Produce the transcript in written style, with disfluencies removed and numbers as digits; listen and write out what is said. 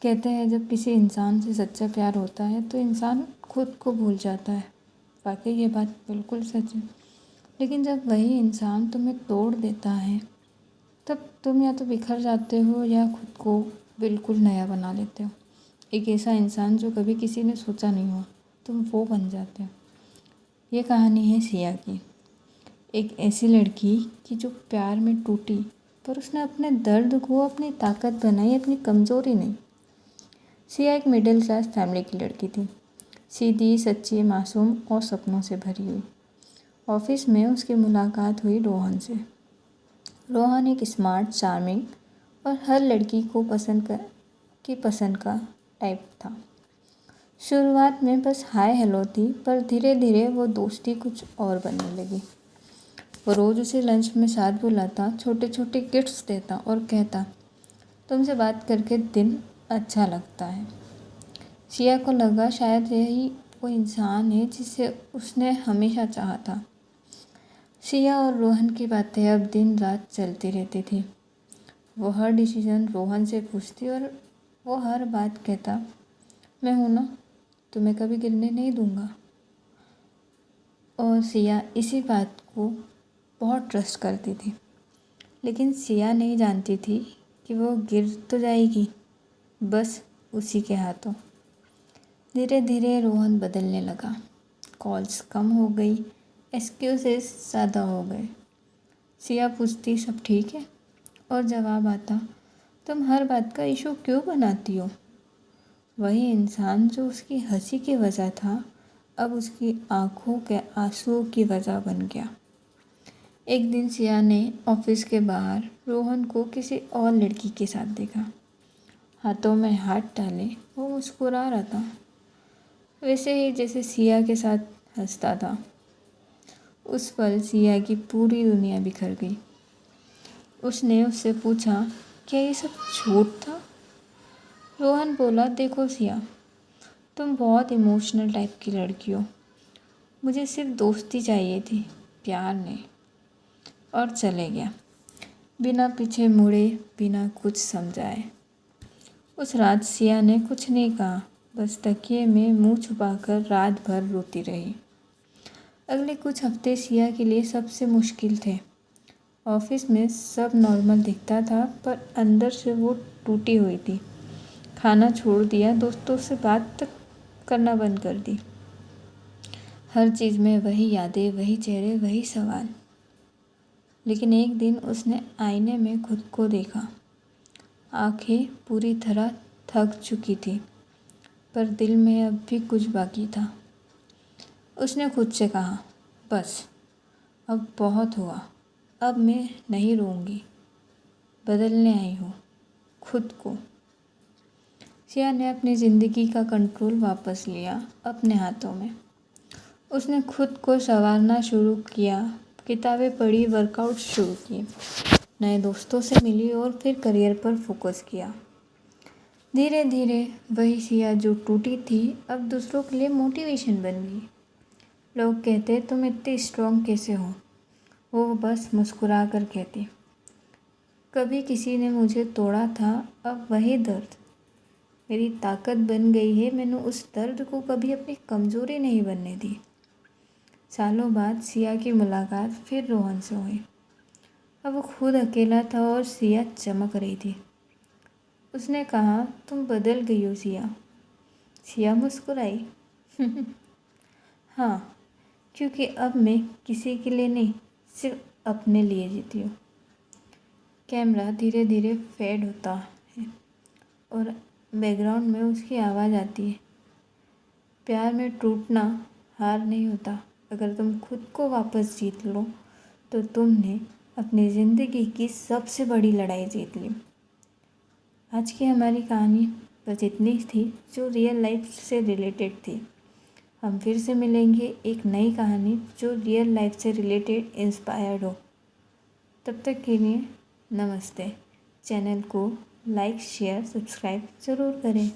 कहते हैं जब किसी इंसान से सच्चा प्यार होता है तो इंसान खुद को भूल जाता है। वाकई ये बात बिल्कुल सच है। लेकिन जब वही इंसान तुम्हें तोड़ देता है तब तुम या तो बिखर जाते हो या खुद को बिल्कुल नया बना लेते हो। एक ऐसा इंसान जो कभी किसी ने सोचा नहीं हो, तुम वो बन जाते हो। ये कहानी है सिया की, एक ऐसी लड़की की जो प्यार में टूटी पर उसने अपने दर्द को अपनी ताकत बनाई, अपनी कमज़ोरी नहीं। सिया एक मिडिल क्लास फैमिली की लड़की थी, सीधी, सच्ची, मासूम और सपनों से भरी हुई। ऑफिस में उसकी मुलाकात हुई रोहन से। रोहन एक स्मार्ट, चार्मिंग और हर लड़की को पसंद का टाइप था। शुरुआत में बस हाय हेलो थी, पर धीरे धीरे वो दोस्ती कुछ और बनने लगी। वो रोज़ उसे लंच में साथ बुलाता, छोटे छोटे गिफ्ट्स देता और कहता, तुमसे बात करके दिन अच्छा लगता है। सिया को लगा शायद यही वो इंसान है जिसे उसने हमेशा चाहा था। सिया और रोहन की बातें अब दिन रात चलती रहती थी। वो हर डिसीजन रोहन से पूछती और वो हर बात कहता, मैं हूँ ना, तुम्हें कभी गिरने नहीं दूंगा। और सिया इसी बात को बहुत ट्रस्ट करती थी। लेकिन सिया नहीं जानती थी कि वो गिर तो जाएगी, बस उसी के हाथों। धीरे धीरे रोहन बदलने लगा। कॉल्स कम हो गई, एक्सक्यूजेस ज़्यादा हो गए। सिया पूछती सब ठीक है और जवाब आता, तुम हर बात का इशू क्यों बनाती हो। वही इंसान जो उसकी हंसी की वजह था अब उसकी आंखों के आंसुओं की वजह बन गया। एक दिन सिया ने ऑफिस के बाहर रोहन को किसी और लड़की के साथ देखा। हाथों में हाथ डाले वो मुस्कुरा रहा था, वैसे ही जैसे सिया के साथ हंसता था। उस पल सिया की पूरी दुनिया बिखर गई। उसने उससे पूछा, क्या ये सब झूठ था। रोहन बोला, देखो सिया, तुम बहुत इमोशनल टाइप की लड़की हो, मुझे सिर्फ दोस्ती चाहिए थी, प्यार नहीं। और चले गया, बिना पीछे मुड़े, बिना कुछ समझाए। उस रात सिया ने कुछ नहीं कहा, बस तकिए में मुंह छुपाकर रात भर रोती रही। अगले कुछ हफ्ते सिया के लिए सबसे मुश्किल थे। ऑफिस में सब नॉर्मल दिखता था, पर अंदर से वो टूटी हुई थी। खाना छोड़ दिया, दोस्तों से बात तक करना बंद कर दी। हर चीज़ में वही यादें, वही चेहरे, वही सवाल। लेकिन एक दिन उसने आईने में खुद को देखा। आंखें पूरी तरह थक चुकी थी, पर दिल में अब भी कुछ बाकी था। उसने खुद से कहा, बस अब बहुत हुआ, अब मैं नहीं रोऊंगी, बदलने आई हूँ खुद को। सिया ने अपनी ज़िंदगी का कंट्रोल वापस लिया अपने हाथों में। उसने खुद को संवारना शुरू किया, किताबें पढ़ी, वर्कआउट शुरू किए, नए दोस्तों से मिली और फिर करियर पर फोकस किया। धीरे धीरे वही सिया जो टूटी थी अब दूसरों के लिए मोटिवेशन बन गई। लोग कहते, तुम इतनी स्ट्रॉन्ग कैसे हो। वो बस मुस्कुरा कर कहती, कभी किसी ने मुझे तोड़ा था, अब वही दर्द मेरी ताकत बन गई है। मैंने उस दर्द को कभी अपनी कमज़ोरी नहीं बनने दी। सालों बाद सिया की मुलाकात फिर रोहन से हुई। अब वो खुद अकेला था और सिया चमक रही थी। उसने कहा, तुम बदल गई हो सिया। सिया मुस्कुराई, हाँ, क्योंकि अब मैं किसी के लिए नहीं, सिर्फ अपने लिए जीती हूँ। कैमरा धीरे धीरे फेड होता है और बैकग्राउंड में उसकी आवाज़ आती है, प्यार में टूटना हार नहीं होता। अगर तुम खुद को वापस जीत लो तो तुमने अपनी ज़िंदगी की सबसे बड़ी लड़ाई जीत ली। आज की हमारी कहानी बस इतनी थी जो रियल लाइफ से रिलेटेड थी। हम फिर से मिलेंगे एक नई कहानी जो रियल लाइफ से रिलेटेड इंस्पायर्ड हो। तब तक के लिए नमस्ते। चैनल को लाइक, शेयर, सब्सक्राइब ज़रूर करें।